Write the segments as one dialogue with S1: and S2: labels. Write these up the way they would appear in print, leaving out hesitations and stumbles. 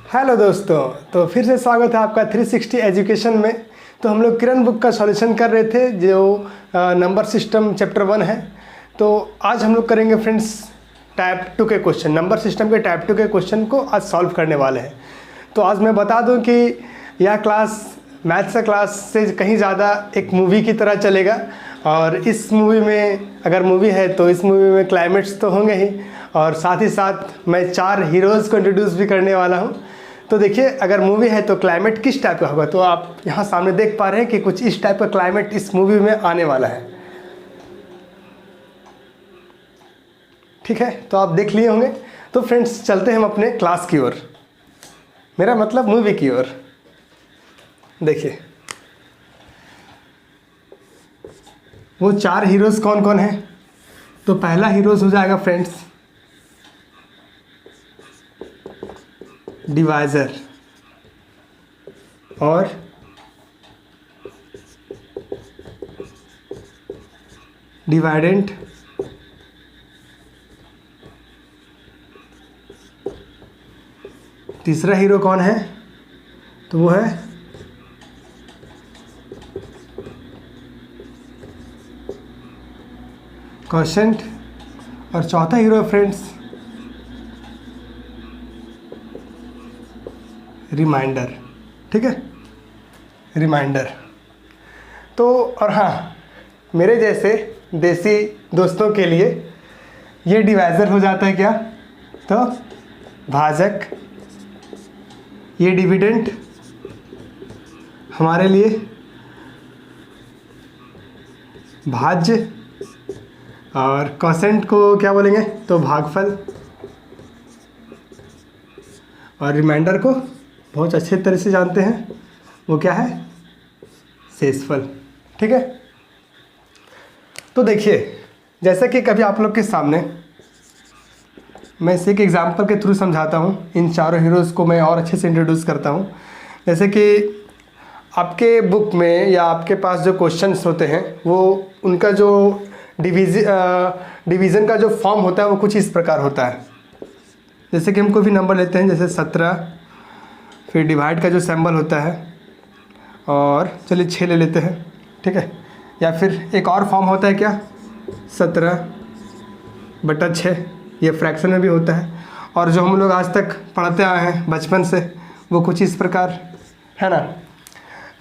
S1: Hello दोस्तों, तो फिर से स्वागत है आपका 360 एजुकेशन में। तो हम लोग किरण बुक का सॉल्यूशन कर रहे थे जो नंबर सिस्टम चैप्टर 1 है। तो आज हम लोग करेंगे फ्रेंड्स टाइप 2 के क्वेश्चन, नंबर सिस्टम के टाइप 2 के क्वेश्चन को आज सॉल्व करने वाले हैं। तो आज मैं बता दूं कि यह क्लास मैथ्स का क्लास से कहीं ज़्यादा एक मूवी की तरह चलेगा। और इस मूवी में अगर मूवी है तो इस मूवी में क्लाइमेट्स तो होंगे ही, और साथ ही साथ मैं 4 हीरोज़ को इंट्रोड्यूस भी करने वाला हूँ। तो देखिए, अगर मूवी है तो क्लाइमेट किस टाइप का होगा, तो आप यहाँ सामने देख पा रहे हैं कि कुछ इस टाइप का क्लाइमेट इस मूवी में आने वाला है। ठीक है, तो आप देख लिए होंगे। तो फ्रेंड्स चलते हैं हम अपने क्लास की ओर, मेरा मतलब मूवी की ओर। देखिए वो 4 हीरोज़ कौन कौन है। तो पहला हीरोज़ हो जाएगा फ्रेंड्स डिवाइज़र और डिवाइडेंट। तीसरा हीरो कौन है, तो वो है क्वोशेंट। और चौथा हीरो फ्रेंड्स रिमाइंडर। ठीक है, रिमाइंडर। तो और हाँ, मेरे जैसे देसी दोस्तों के लिए ये डिवाइज़र हो जाता है क्या, तो भाजक। ये डिविडेंट हमारे लिए भाज्य, और क्वोशेंट को क्या बोलेंगे, तो भागफल। और रिमाइंडर को बहुत अच्छे तरह से जानते हैं, वो क्या है, शेषफल। ठीक है, तो देखिए जैसा कि कभी आप लोग के सामने मैं इसे एक एग्जाम्पल के थ्रू समझाता हूँ। इन चारों हीरोज़ को मैं और अच्छे से इंट्रोड्यूस करता हूँ। जैसे कि आपके बुक में या आपके पास जो क्वेश्चंस होते हैं वो उनका जो डिवीज़न का जो फॉर्म होता है वो कुछ इस प्रकार होता है। जैसे कि हम कोई भी नंबर लेते हैं, जैसे 17, फिर डिवाइड का जो सिंबल होता है, और चलिए 6 ले लेते हैं। ठीक है, या फिर एक और फॉर्म होता है क्या, 17/6, ये फ्रैक्शन में भी होता है। और जो हम लोग आज तक पढ़ते आए हैं बचपन से, वो कुछ इस प्रकार है ना।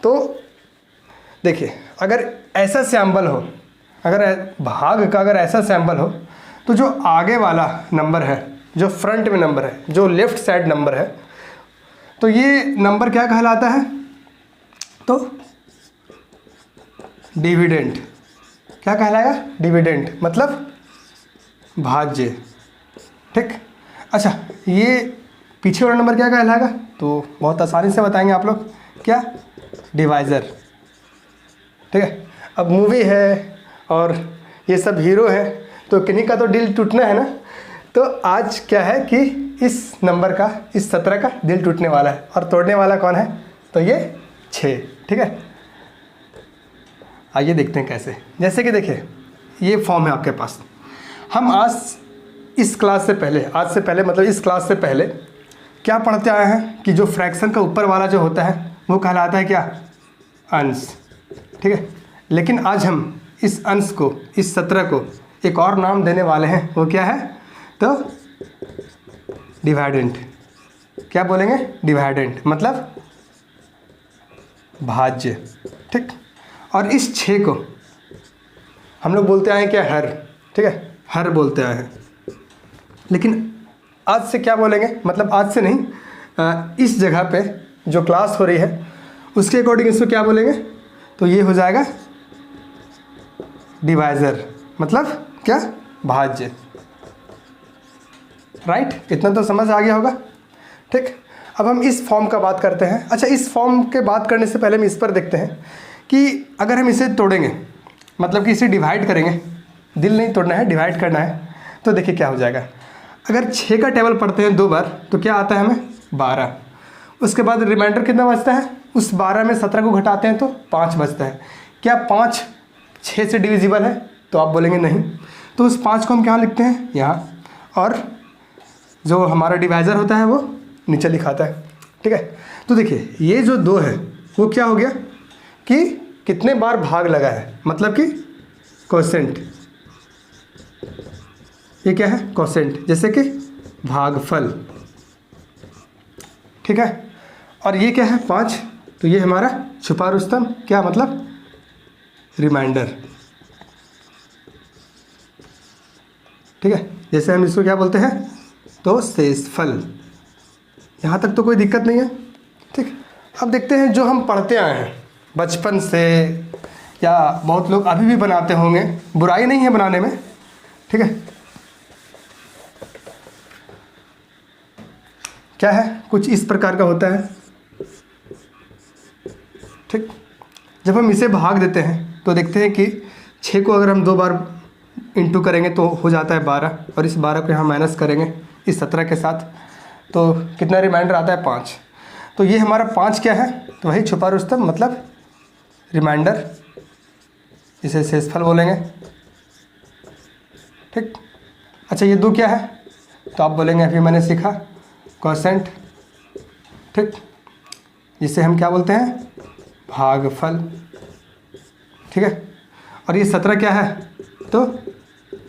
S1: तो देखिए, अगर ऐसा सैम्बल हो, अगर भाग का अगर ऐसा सैम्बल हो, तो जो आगे वाला नंबर है, जो फ्रंट में नंबर है, जो लेफ्ट साइड नंबर है, तो ये नंबर क्या कहलाता है, तो डिविडेंट। क्या कहलाएगा, डिविडेंट मतलब भाज्य। ठीक, अच्छा ये पीछे वाला नंबर क्या कहलाएगा, तो बहुत आसानी से बताएंगे आप लोग, क्या, डिवाइज़र। ठीक है, अब मूवी है और ये सब हीरो है, तो किन्हीं का तो दिल टूटना है ना। तो आज क्या है कि इस नंबर का, इस 17 का दिल टूटने वाला है, और तोड़ने वाला कौन है, तो ये 6। ठीक है, आइए देखते हैं कैसे। जैसे कि देखिए ये फॉर्म है आपके पास। हम आज इस क्लास से पहले, आज से पहले मतलब इस क्लास से पहले क्या पढ़ते आए हैं कि जो फ्रैक्शन का ऊपर वाला जो होता है वो कहलाता है क्या, अंश। ठीक है, लेकिन आज हम इस अंश को, इस 17 को एक और नाम देने वाले हैं, वो क्या है, तो डिवाइडेंट। क्या बोलेंगे, डिवाइडेंट मतलब भाज्य। ठीक, और इस 6 को हम लोग बोलते आए हैं क्या, हर। ठीक है, हर बोलते आए हैं। लेकिन आज से क्या बोलेंगे, मतलब आज से नहीं, इस जगह पे जो क्लास हो रही है उसके अकॉर्डिंग इसको क्या बोलेंगे, तो ये हो जाएगा डिवाइज़र मतलब क्या, भाज्य। राइट, इतना तो समझ आ गया होगा। ठीक, अब हम इस फॉर्म का बात करते हैं। अच्छा, इस फॉर्म के बात करने से पहले हम इस पर देखते हैं कि अगर हम इसे तोड़ेंगे, मतलब कि इसे डिवाइड करेंगे, दिल नहीं तोड़ना है, डिवाइड करना है, तो देखिए क्या हो जाएगा। अगर 6 का टेबल पढ़ते हैं 2 बार तो क्या आता है हमें, 12। उसके बाद रिमाइंडर कितना बचता है, उस 12 में 17 को घटाते हैं तो 5 बचता है। क्या 5 6 से डिविजिबल है, तो आप बोलेंगे नहीं। तो उस 5 को हम क्या लिखते हैं, यहाँ, और जो हमारा डिवाइज़र होता है वो नीचे लिखाता है। ठीक है। तो देखिए ये जो 2 है वो क्या हो गया कि कितने बार भाग लगा है, मतलब कि कोसेंट। ये क्या है? कोसेंट, जैसे कि भागफल, ठीक है। और ये क्या है? 5, तो ये हमारा छुपा रुस्तम, क्या मतलब? रिमाइंडर, ठीक है। जैसे हम इसको क्या बोलते हैं? तो शेषफल। यहाँ तक तो कोई दिक्कत नहीं है, ठीक। अब देखते हैं जो हम पढ़ते आए हैं बचपन से, या बहुत लोग अभी भी बनाते होंगे, बुराई नहीं है बनाने में, ठीक है। क्या है? कुछ इस प्रकार का होता है, ठीक। जब हम इसे भाग देते हैं तो देखते हैं कि 6 को अगर हम 2 बार इंटू करेंगे तो हो जाता है 12, और इस 12 को यहाँ माइनस करेंगे इस 17 के साथ, तो कितना रिमाइंडर आता है? 5। तो ये हमारा 5 क्या है? तो वही छुपा रुस्तम, मतलब रिमाइंडर, इसे शेषफल बोलेंगे, ठीक। अच्छा ये 2 क्या है? तो आप बोलेंगे अभी मैंने सीखा, कोसेंट, ठीक, जिसे हम क्या बोलते हैं? भागफल, ठीक है। और ये 17 क्या है? तो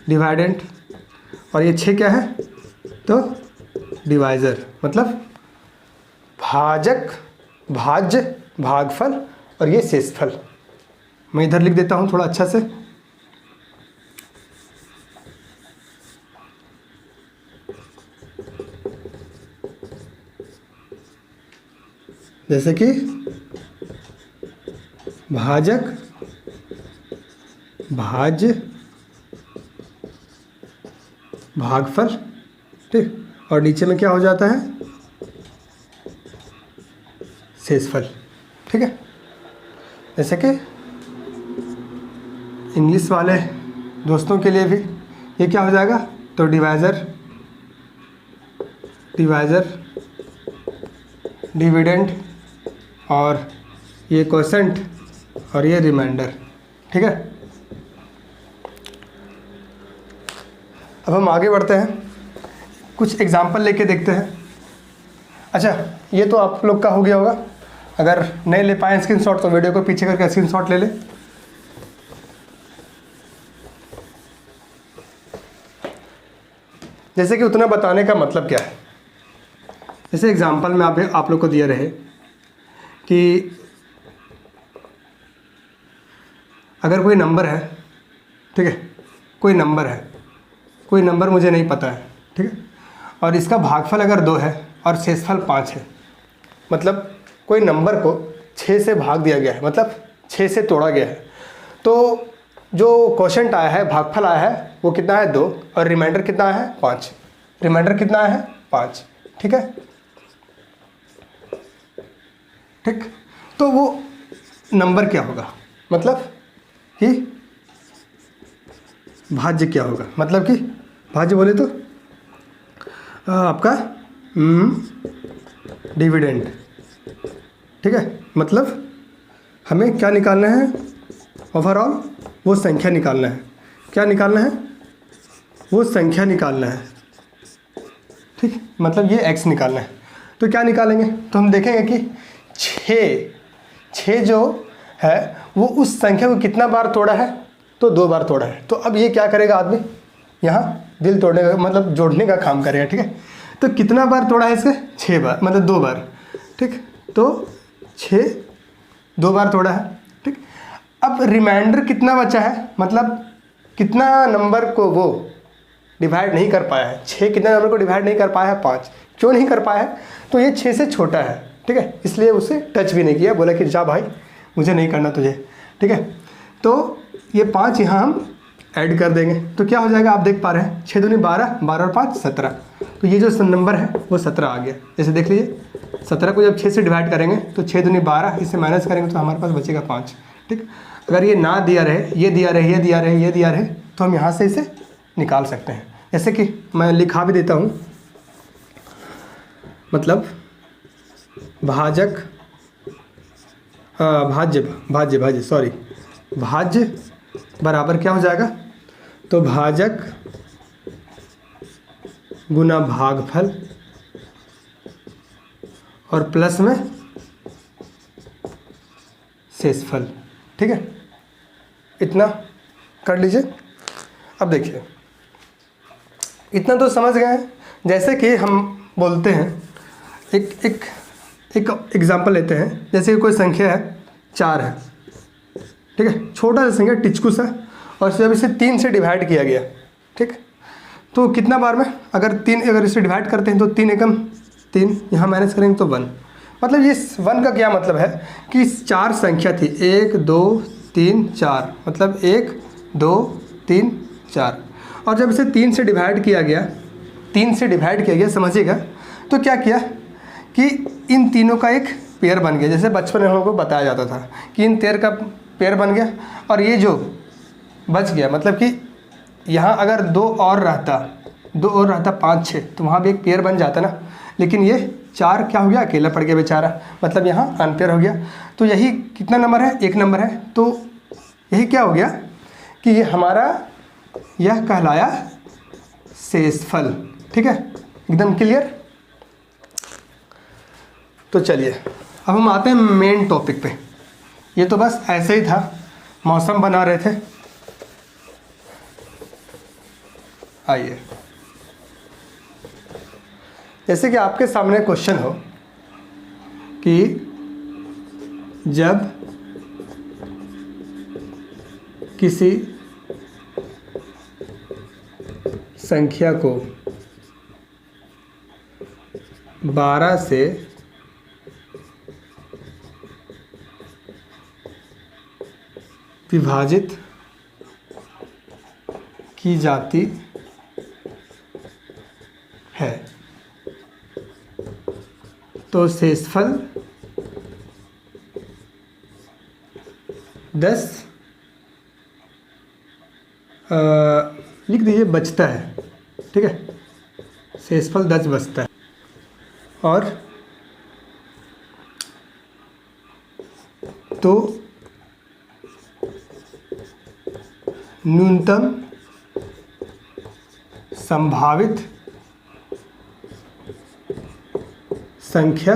S1: डिवाइडेंट, और ये 6 क्या है? तो डिवाइज़र, मतलब भाजक, भाज्य, भागफल, और ये शेषफल। मैं इधर लिख देता हूँ थोड़ा अच्छा से, जैसे कि भाजक, भाज्य, भागफल, ठीक। और नीचे में क्या हो जाता है? शेषफल, ठीक है। जैसे कि इंग्लिश वाले दोस्तों के लिए भी ये क्या हो जाएगा? तो डिवाइज़र, डिवाइज़र, डिविडेंड, और ये कोसेंट, और ये रिमाइंडर, ठीक है। अब हम आगे बढ़ते हैं, कुछ एग्जाम्पल लेके देखते हैं। अच्छा ये तो आप लोग का हो गया होगा, अगर नहीं ले पाएँ स्क्रीनशॉट तो वीडियो को पीछे करके स्क्रीनशॉट ले लें। जैसे कि उतना बताने का मतलब क्या है? जैसे एग्जाम्पल में आप लोग को दिया रहे कि अगर कोई नंबर है, ठीक है, कोई नंबर है, कोई नंबर मुझे नहीं पता है, ठीक है, और इसका भागफल अगर 2 है और शेषफल 5 है, मतलब कोई नंबर को 6 से भाग दिया गया है, मतलब 6 से तोड़ा गया है, तो जो कोशेंट आया है, भागफल आया है, वो कितना है? 2, और रिमाइंडर कितना है? 5। रिमाइंडर कितना है? 5, ठीक है, ठीक। तो वो नंबर क्या होगा? मतलब कि भाज्य क्या होगा? मतलब कि भाज्य बोले तो आपका डिविडेंड, ठीक है। मतलब हमें क्या निकालना है? ओवरऑल वो संख्या निकालना है। क्या निकालना है? वो संख्या निकालना है, ठीक। मतलब ये x निकालना है। तो क्या निकालेंगे? तो हम देखेंगे कि 6 जो है वो उस संख्या को कितना बार तोड़ा है? तो 2 बार तोड़ा है। तो अब ये क्या करेगा आदमी? यहाँ दिल तोड़ने का मतलब जोड़ने का काम करेगा, ठीक है। तो कितना बार तोड़ा है इसके? 6 बार, मतलब 2 बार, ठीक। तो 6 2 बार तोड़ा है, ठीक। अब रिमाइंडर कितना बचा है? मतलब कितना नंबर को वो डिवाइड नहीं कर पाया है? 6 कितना नंबर को डिवाइड नहीं कर पाया है? 5। क्यों नहीं कर पाया है? तो ये 6 से छोटा है, ठीक है, इसलिए उसे टच भी नहीं किया, बोला कि जा भाई मुझे नहीं करना तुझे, ठीक है। तो ये 5 यहाँ हम ऐड कर देंगे, तो क्या हो जाएगा? आप देख पा रहे हैं 6 दूनी 12, 12 और 5 17। तो ये जो नंबर है वो 17 आ गया। जैसे देख लीजिए 17 को जब 6 से डिवाइड करेंगे तो 6 दूनी 12, इससे माइनस करेंगे तो हमारे पास बचेगा 5, ठीक। अगर ये ना दिया रहे, ये दिया रहे, ये दिया रहे, ये दिया रहे, तो हम यहाँ से इसे निकाल सकते हैं। जैसे कि मैं लिखा भी देता हूँ, मतलब भाजक, भाज्य, भाज्य, भाज्य, सॉरी, भाज्य बराबर क्या हो जाएगा? तो भाजक गुना भागफल, और प्लस में शेषफल। ठीक है, इतना कर लीजिए। अब देखिए, इतना तो समझ गए हैं। जैसे कि हम बोलते हैं, एक एग्जांपल लेते हैं। जैसे कि कोई संख्या है 4 है, ठीक है, छोटा सा संख्या टिचकुस है, और जब इसे 3 से डिवाइड किया गया, ठीक, तो कितना बार में अगर इसे डिवाइड करते हैं तो 3 एकम 3, यहाँ माइनस करेंगे तो 1। मतलब ये 1 का क्या मतलब है कि 4 संख्या थी, 1 2 3 4, मतलब 1 2 3 4, और जब इसे 3 से डिवाइड किया गया, समझिएगा, तो क्या किया कि इन तीनों का एक पेयर बन गया। जैसे बचपन में हम लोग को बताया जाता था कि इन पेयर का पेयर बन गया, और ये जो बच गया, मतलब कि यहाँ अगर 2 और रहता 5 6, तो वहाँ भी एक पेयर बन जाता ना, लेकिन ये 4 क्या हो गया, अकेला पड़ गया बेचारा, मतलब यहाँ अनपेयर हो गया। तो यही कितना नंबर है, 1 नंबर है। तो यही क्या हो गया कि ये हमारा यह कहलाया शेषफल। ठीक है, एकदम क्लियर। तो चलिए अब हम आते हैं मेन टॉपिक पे। ये तो बस ऐसे ही था, मौसम बना रहे थे। आइए, जैसे कि आपके सामने क्वेश्चन हो कि जब किसी संख्या को 12 से विभाजित की जाती है तो शेषफल 10 लिख दीजिए बचता है। ठीक है, शेषफल 10 बचता है। और तो न्यूनतम संभावित संख्या,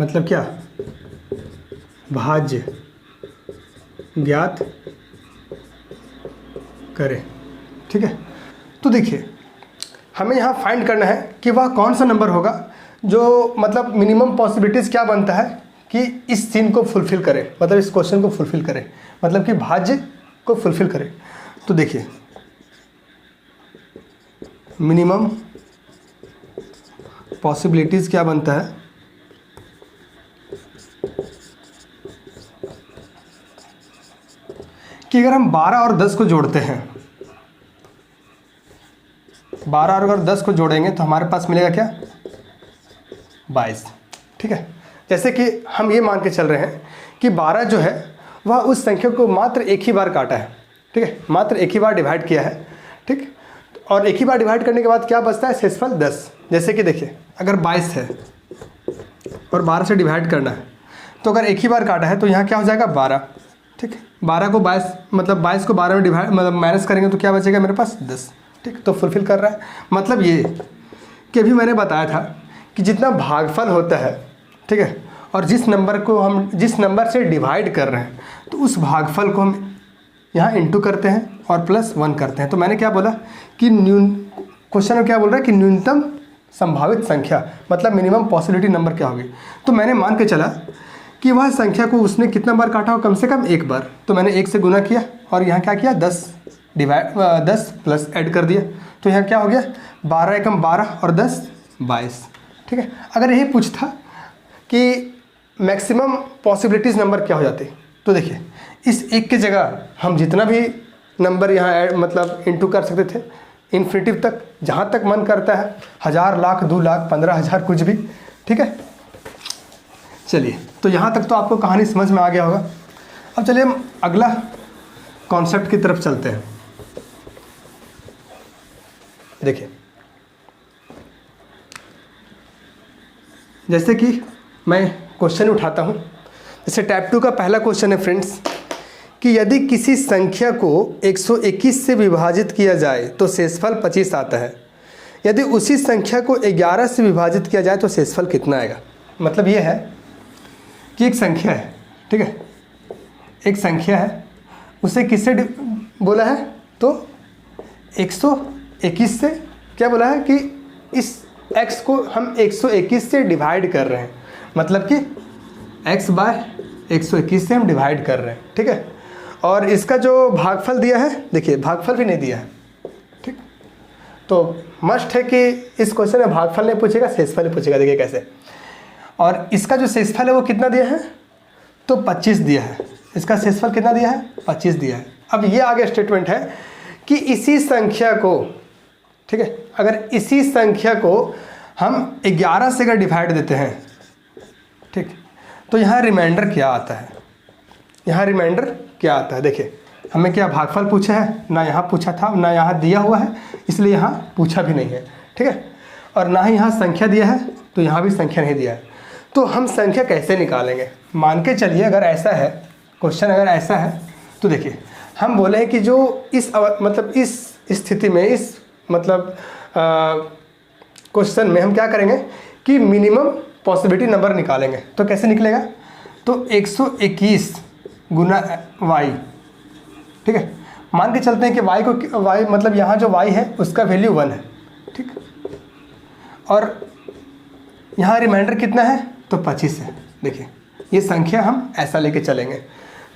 S1: मतलब क्या, भाज्य ज्ञात करें। ठीक है, तो देखिए हमें यहाँ फाइंड करना है कि वह कौन सा नंबर होगा जो, मतलब मिनिमम पॉसिबिलिटीज़ क्या बनता है कि इस सीन को फुलफिल करे, मतलब इस क्वेश्चन को फुलफिल करे, मतलब कि भाज्य को फुलफिल करे। तो देखिए मिनिमम पॉसिबिलिटीज़ क्या बनता है कि अगर हम 12 और 10 को जोड़ते हैं, 12 और अगर 10 को जोड़ेंगे तो हमारे पास मिलेगा क्या, 22। ठीक है, जैसे कि हम ये मान के चल रहे हैं कि 12 जो है वह उस संख्या को मात्र एक ही बार काटा है। ठीक है, मात्र एक ही बार डिवाइड किया है। ठीक, और एक ही बार डिवाइड करने के बाद क्या बचता है, शेषफल 10। जैसे कि देखिए अगर 22 है और 12 से डिवाइड करना है, तो अगर एक ही बार काटा है तो यहाँ क्या हो जाएगा, 12। ठीक, 12 को 22, मतलब 22 को 12 में डिवाइड, मतलब माइनस करेंगे तो क्या बचेगा मेरे पास, 10। ठीक, तो फुलफिल कर रहा है। मतलब ये कि अभी मैंने बताया था कि जितना भागफल होता है, ठीक है, और जिस नंबर से डिवाइड कर रहे हैं, तो उस भागफल को हम यहाँ इंटू करते हैं और प्लस 1 करते हैं। तो मैंने क्या बोला कि क्वेश्चन में क्या बोल रहा है कि न्यूनतम संभावित संख्या, मतलब मिनिमम पॉसिबिलिटी नंबर क्या होगी। तो मैंने मान के चला कि वह संख्या को उसने कितना बार काटा हो, कम से कम एक बार। तो मैंने 1 से गुना किया और यहाँ क्या किया, 10 प्लस ऐड कर दिया। तो यहाँ क्या हो गया, 12 एकम 12 और 10 22। ठीक है, अगर यही पूछता कि मैक्सिमम पॉसिबिलिटीज़ नंबर क्या हो जाते, तो देखिए इस 1 की जगह हम जितना भी नंबर यहाँ ऐड, मतलब इंटू कर सकते थे इन्फिनिटिव तक, जहाँ तक मन करता है, 1000 लाख 2 लाख 15,000 कुछ भी। ठीक है, चलिए तो यहाँ तक तो आपको कहानी समझ में आ गया होगा। अब चलिए हम अगला कॉन्सेप्ट की तरफ चलते हैं। देखिए जैसे कि मैं क्वेश्चन उठाता हूँ, जैसे टाइप 2 का पहला क्वेश्चन है फ्रेंड्स कि यदि किसी संख्या को 121 से विभाजित किया जाए तो शेषफल 25 आता है। यदि उसी संख्या को 11 से विभाजित किया जाए तो शेषफल कितना आएगा। मतलब ये है कि एक संख्या है, ठीक है, एक संख्या है, उसे किससे बोला है तो 121 से क्या बोला है कि इस x को हम 121 से डिवाइड कर रहे हैं, मतलब कि x बाय 121 से हम डिवाइड कर रहे हैं, ठीक है। और इसका जो भागफल दिया है, देखिए भागफल भी नहीं दिया है, ठीक। तो मस्ट है कि इस क्वेश्चन में भागफल नहीं पूछेगा, शेषफल ही पूछेगा। देखिए कैसे, और इसका जो शेषफल है वो कितना दिया है तो 25 दिया है। इसका शेषफल कितना दिया है 25 दिया है। अब ये आगे स्टेटमेंट है कि इसी संख्या को, ठीक है, अगर इसी संख्या को हम 11 से अगर डिवाइड देते हैं, ठीक, तो यहाँ रिमाइंडर क्या आता है, यहाँ रिमाइंडर क्या आता है। देखिए हमें क्या भागफल पूछा है, ना यहाँ पूछा था, ना यहाँ दिया हुआ है, इसलिए यहाँ पूछा भी नहीं है, ठीक है, और ना ही यहाँ संख्या दिया है, तो यहाँ भी संख्या नहीं दिया है। तो हम संख्या कैसे निकालेंगे। मान के चलिए अगर ऐसा है क्वेश्चन, अगर ऐसा है तो देखिए हम बोले हैं कि जो इस मतलब इस स्थिति में, इस मतलब क्वेश्चन में हम क्या करेंगे कि मिनिमम पॉसिबिलिटी नंबर निकालेंगे। तो कैसे निकलेगा तो 121 गुना y, ठीक है। मान के चलते हैं कि y को मतलब यहाँ जो y है उसका वैल्यू 1 है, ठीक, और यहाँ रिमाइंडर कितना है तो 25 है। देखिए ये संख्या हम ऐसा लेके चलेंगे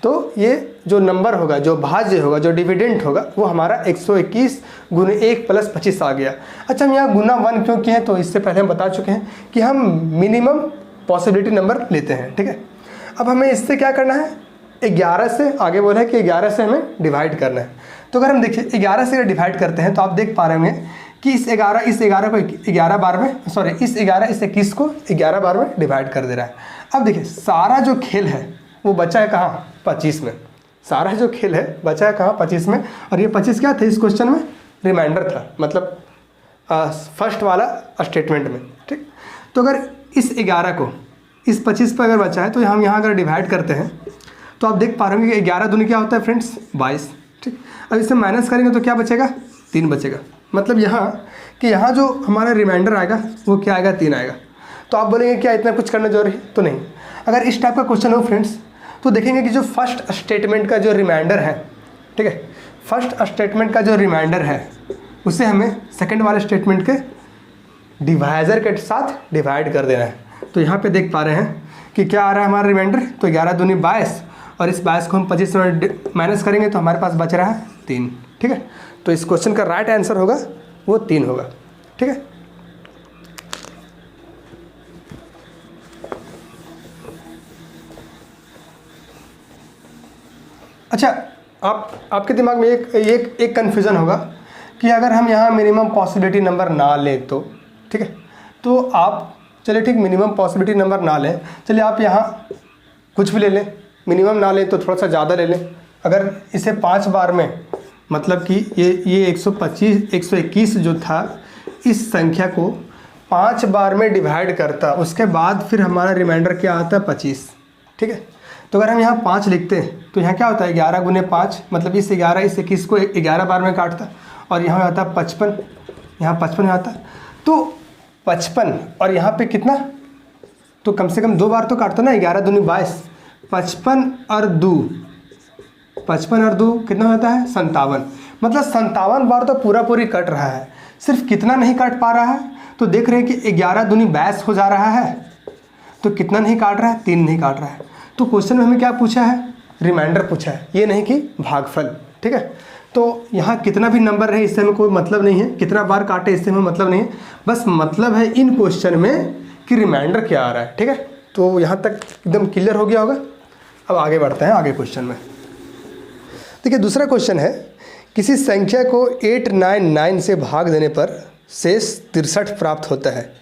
S1: तो ये जो नंबर होगा, जो भाज्य होगा, जो डिविडेंट होगा, वो हमारा 121 गुने 1 प्लस 25 आ गया। अच्छा, हम यहाँ गुना 1 क्यों किए हैं तो इससे पहले हम बता चुके हैं कि हम मिनिमम पॉसिबिलिटी नंबर लेते हैं, ठीक है। अब हमें इससे क्या करना है, 11 से आगे बोला है कि 11 से हमें डिवाइड करना है। तो अगर हम देखिए 11 से अगर डिवाइड करते हैं तो आप देख पा रहे होंगे कि इस 11 को 11 बार में, सॉरी इस 21 को 11 बार में डिवाइड कर दे रहा है। अब देखिए सारा जो खेल है वो बचा है कहाँ 25 में, सारा जो खेल है बचा है कहाँ 25 में, और ये 25 क्या था इस क्वेश्चन में रिमाइंडर था, मतलब फर्स्ट वाला स्टेटमेंट में, ठीक। तो अगर इस 11 को इस 25 पर अगर बचा है तो हम यहाँ अगर डिवाइड करते हैं तो आप देख पा रहे होंगे कि 11 दूनी क्या होता है फ्रेंड्स 22, ठीक। अब इससे माइनस करेंगे तो क्या बचेगा 3 बचेगा, मतलब यहाँ कि यहाँ जो हमारा रिमाइंडर आएगा वो क्या आएगा 3 आएगा। तो आप बोलेंगे क्या इतना कुछ करना जरूरी है, तो नहीं। अगर इस टाइप का क्वेश्चन हो फ्रेंड्स तो देखेंगे कि जो फर्स्ट स्टेटमेंट का जो रिमाइंडर है, ठीक है, फर्स्ट स्टेटमेंट का जो रिमाइंडर है उसे हमें सेकंड वाले स्टेटमेंट के डिवाइजर के साथ डिवाइड कर देना है। तो यहाँ पे देख पा रहे हैं कि क्या आ रहा है हमारा रिमाइंडर, तो 11 दूनी 22, और इस 22 को हम 25 में माइनस करेंगे तो हमारे पास बच रहा है 3, ठीक है। तो इस क्वेश्चन का राइट आंसर होगा वो 3 होगा, ठीक है। अच्छा, आपके दिमाग में एक कन्फ्यूज़न होगा कि अगर हम यहाँ मिनिमम पॉसिबिलिटी नंबर ना लें तो, ठीक है, तो आप चलिए ठीक मिनिमम पॉसिबिलिटी नंबर ना लें, चलिए आप यहाँ कुछ भी ले लें, मिनिमम ना लें तो थोड़ा सा ज़्यादा ले लें। अगर इसे 5 बार में, मतलब कि ये 121 जो था इस संख्या को 5 बार में डिवाइड करता, उसके बाद फिर हमारा रिमाइंडर क्या आता है 25, ठीक है। तो अगर हम यहाँ 5 लिखते हैं तो यहाँ क्या होता है 11 गुने 5, मतलब इस 21 को 11 बार में काटता, और यहाँ आता है 55, यहाँ 55 आता है, तो 55 और यहाँ पे कितना, तो कम से कम 2 बार तो काटता ना, 11 दूनी 22, 55 और 2 कितना होता है 57, मतलब 57 बार तो पूरी कट रहा है। सिर्फ कितना नहीं काट पा रहा है, तो देख रहे हैं कि 11 दूनी 22 हो जा रहा है, तो कितना नहीं काट रहा है 3 नहीं काट रहा है। तो क्वेश्चन में हमें क्या पूछा है, रिमाइंडर पूछा है, ये नहीं कि भागफल, ठीक है। तो यहाँ कितना भी नंबर रहे इससे हमें कोई मतलब नहीं है, कितना बार काटे इससे हमें मतलब नहीं है, बस मतलब है इन क्वेश्चन में कि रिमाइंडर क्या आ रहा है, ठीक है। तो यहाँ तक एकदम क्लियर हो गया होगा। अब आगे बढ़ते हैं आगे क्वेश्चन में। देखिए दूसरा क्वेश्चन है, किसी संख्या को 899 से भाग देने पर शेष 63 प्राप्त होता है,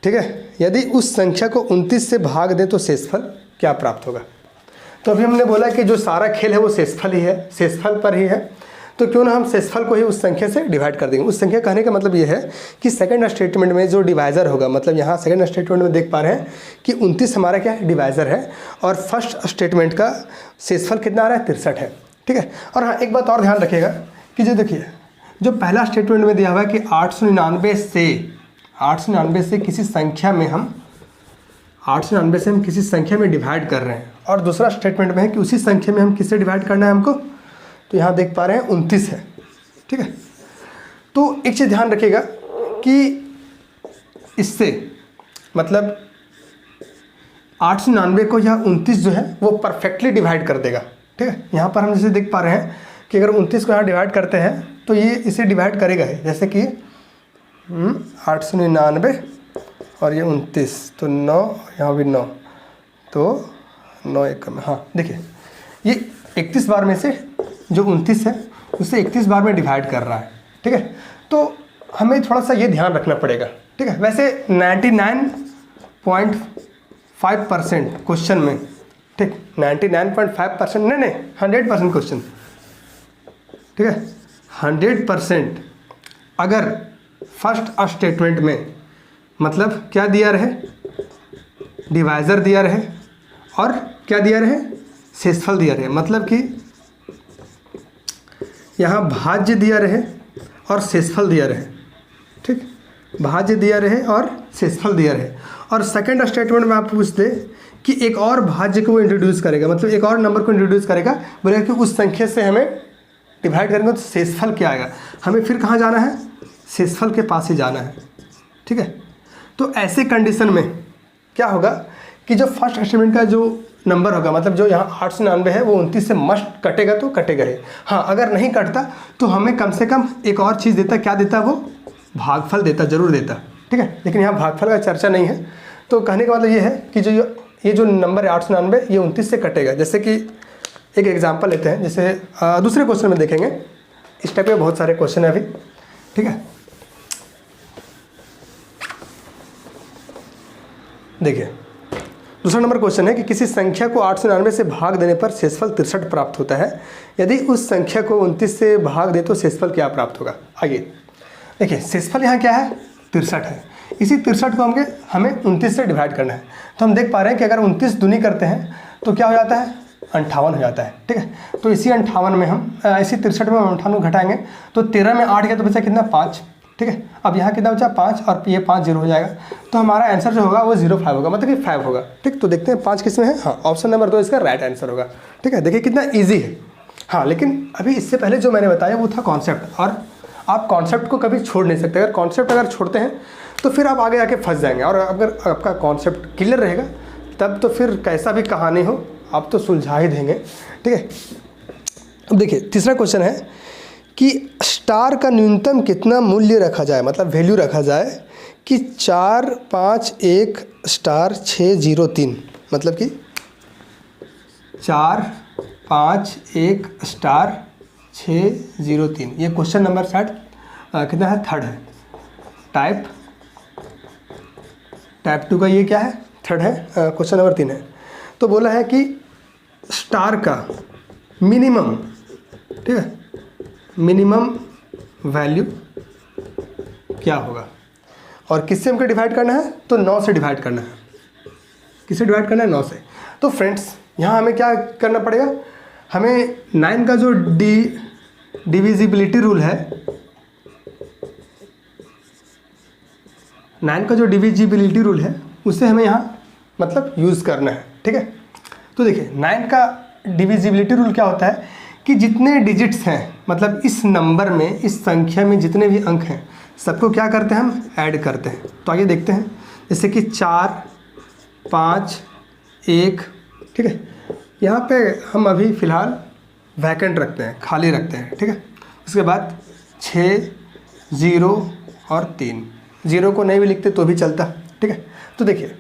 S1: ठीक है। यदि उस संख्या को 29 से भाग दें तो शेषफल क्या प्राप्त होगा। तो अभी हमने बोला कि जो सारा खेल है वो शेषफल ही है, शेषफल पर ही है, तो क्यों ना हम शेषफल को ही उस संख्या से डिवाइड कर देंगे। उस संख्या कहने का मतलब ये है कि सेकंड स्टेटमेंट में जो डिवाइज़र होगा, मतलब यहाँ सेकंड स्टेटमेंट में देख पा रहे हैं कि 29 हमारा क्या है डिवाइज़र है, और फर्स्ट स्टेटमेंट का शेषफल कितना आ रहा है 63 है, ठीक है। और हाँ एक बात और ध्यान रखिएगा कि जो देखिए जो पहला स्टेटमेंट में दिया हुआ है कि 899 से किसी संख्या में हम 899 से हम किसी संख्या में डिवाइड कर रहे हैं, और दूसरा स्टेटमेंट में है कि उसी संख्या में हम किससे डिवाइड करना है हमको, तो यहाँ देख पा रहे हैं 29 है। ठीक है, तो एक चीज़ ध्यान रखिएगा कि इससे मतलब 899 को यह 29 जो है वो परफेक्टली डिवाइड कर देगा। ठीक है, यहाँ पर हम जैसे देख पा रहे हैं कि अगर 29 को यहाँ डिवाइड करते हैं तो ये इसे डिवाइड करेगा ही, जैसे कि 899 और ये 29, तो 9, यहाँ भी 9, तो 9 एक कम, हाँ देखिए ये 31 बार में से जो 29 है उसे 31 बार में डिवाइड कर रहा है। ठीक है, तो हमें थोड़ा सा ये ध्यान रखना पड़ेगा। ठीक है, वैसे 99.5% क्वेश्चन में, ठीक 99.5% नहीं 100% क्वेश्चन, ठीक है 100% अगर फर्स्ट स्टेटमेंट में मतलब क्या दिया रहे, डिवाइज़र दिया रहे और क्या दिया रहे, शेषफल दिया रहे, मतलब कि यहाँ भाज्य दिया रहे और शेषफल दिया रहे। ठीक, भाज्य दिया रहे और शेषफल दिया रहे, और सेकंड स्टेटमेंट में आप पूछ दे कि एक और भाज्य को इंट्रोड्यूस करेगा, मतलब एक और नंबर को इंट्रोड्यूस करेगा, बोलेगा कि उस संख्या से हमें डिवाइड करेंगे तो शेषफल क्या आएगा, हमें फिर कहाँ जाना है, शेषफल के पास ही जाना है। ठीक है, तो ऐसे कंडीशन में क्या होगा कि जो फर्स्ट स्टेटमेंट का जो नंबर होगा, मतलब जो यहाँ 899 है वो 29 से मस्ट कटेगा तो कटेगा ही। हाँ, अगर नहीं कटता तो हमें कम से कम एक और चीज़ देता, क्या देता, वो भागफल देता, जरूर देता। ठीक है, लेकिन यहाँ भागफल का चर्चा नहीं है। तो कहने का मतलब ये है कि ये जो नंबर है 899 ये 29 से कटेगा। जैसे कि एक एग्जांपल लेते हैं, जैसे दूसरे क्वेश्चन में देखेंगे, इस टाइप के बहुत सारे क्वेश्चन है अभी। ठीक है, देखिए दूसरा नंबर क्वेश्चन है कि किसी संख्या को 899 से भाग देने पर शेषफल 63 प्राप्त होता है, यदि उस संख्या को 29 से भाग दे तो शेषफल क्या प्राप्त होगा। आइए देखिए, शेषफल यहाँ क्या है, 63 है। इसी 63 को हमें 29 से डिवाइड करना है। तो हम देख पा रहे हैं कि अगर 29 दूनी करते हैं तो क्या हो जाता है, 58 हो जाता है। ठीक है, तो इसी 58 में हम इसी 63 में 58 घटाएंगे तो 13 में 8 गया तो बचा कितना, 5। ठीक है, अब यहाँ कितना बचा, 5, और ये 5 0 हो जाएगा, तो हमारा आंसर जो होगा वो 05 होगा, मतलब कि 5 होगा। ठीक, तो देखते हैं 5 किस में है। हाँ, ऑप्शन नंबर 2 इसका राइट आंसर होगा। ठीक है, देखिए कितना ईजी है। हाँ, लेकिन अभी इससे पहले जो मैंने बताया वो था कॉन्सेप्ट, और आप कॉन्सेप्ट को कभी छोड़ नहीं सकते। अगर कॉन्सेप्ट अगर छोड़ते हैं तो फिर आप आगे आके फंस जाएंगे, और अगर आपका कॉन्सेप्ट क्लियर रहेगा तब तो फिर कैसा भी कहानी हो आप तो सुलझा ही देंगे। ठीक है, अब देखिए तीसरा क्वेश्चन है कि स्टार का न्यूनतम कितना मूल्य रखा जाए, मतलब वैल्यू रखा जाए कि 451 स्टार 603, मतलब कि 451 स्टार 603। ये क्वेश्चन नंबर शायद कितना है, 3rd है। टाइप 2 का ये क्या है, 3rd है, क्वेश्चन नंबर 3 है। तो बोला है कि स्टार का मिनिमम, ठीक है, मिनिमम वैल्यू क्या होगा, और किससे हमको डिवाइड करना है, तो 9 से डिवाइड करना है। किससे डिवाइड करना है, 9 से। तो फ्रेंड्स यहाँ हमें क्या करना पड़ेगा, हमें 9 का जो डिविजिबिलिटी रूल है, 9 का जो डिविजिबिलिटी रूल है उसे हमें यहाँ मतलब यूज़ करना है। ठीक है, तो देखिए 9 का डिविजिबिलिटी रूल क्या होता है कि जितने डिजिट्स हैं, मतलब इस नंबर में, इस संख्या में जितने भी अंक हैं सबको क्या करते हैं, हम ऐड करते हैं। तो आइए देखते हैं, जैसे कि 4 5 1। ठीक है, यहाँ पे हम अभी फ़िलहाल वैकेंट रखते हैं, खाली रखते हैं। ठीक है, उसके बाद 6 0 और 3, 0 को नहीं भी लिखते तो भी चलता। ठीक है, तो देखिए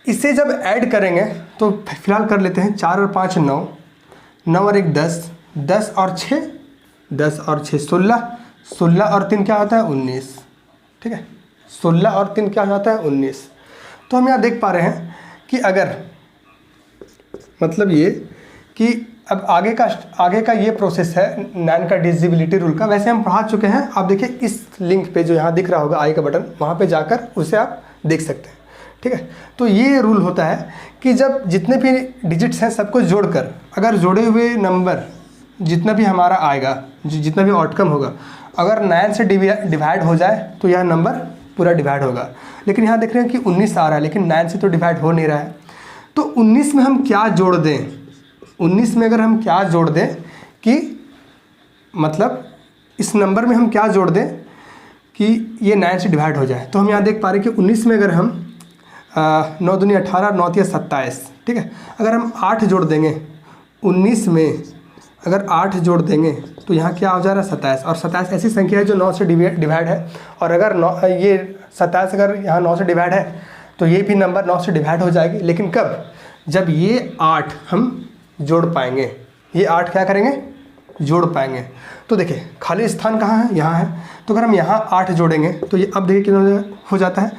S1: इसे जब ऐड करेंगे तो फिलहाल कर लेते हैं, 4 और 5 9, 9 और 1 10, 10 और 6 10 और 6 16, 16 और 3 क्या होता है, 19। ठीक है, 16 और 3 क्या होता है, 19। तो हम यहाँ देख पा रहे हैं कि अगर मतलब ये कि अब आगे का ये प्रोसेस है 9 का डिविजिबिलिटी रूल का। वैसे हम पढ़ा चुके हैं, आप देखिए इस लिंक पे जो यहाँ दिख रहा होगा आई का बटन, वहाँ पे जाकर उसे आप देख सकते हैं। ठीक है, तो ये रूल होता है कि जब जितने भी डिजिट्स हैं सबको जोड़कर, अगर जोड़े हुए नंबर जितना भी हमारा आएगा, जितना भी आउटकम होगा, अगर 9 से डिवाइड हो जाए तो यह नंबर पूरा डिवाइड होगा। लेकिन यहाँ देख रहे हैं कि 19 आ रहा है, लेकिन 9 से तो डिवाइड हो नहीं रहा है। तो 19 में हम क्या जोड़ दें, 19 में अगर हम क्या जोड़ दें कि मतलब इस नंबर में हम क्या जोड़ दें कि ये 9 से डिवाइड हो जाए। तो हम यहाँ देख पा रहे हैं कि 19 में अगर हम 9 दूनी 18, 9 तिया 27, ठीक है। अगर हम 8 जोड़ देंगे 19 में, अगर 8 जोड़ देंगे तो यहाँ क्या हो जा रहा है 27, और 27 ऐसी संख्या है जो 9 से डिवाइड है। और अगर 9 ये 27 अगर यहाँ 9 से डिवाइड है तो ये भी नंबर 9 से डिवाइड हो जाएगी। लेकिन कब, जब ये 8 हम जोड़ पाएंगे, ये 8 क्या करेंगे, जोड़ पाएंगे। तो देखिए खाली स्थान कहाँ है, यहाँ है। तो अगर हम यहाँ 8 जोड़ेंगे तो ये अब देखिए कितना हो जाता है,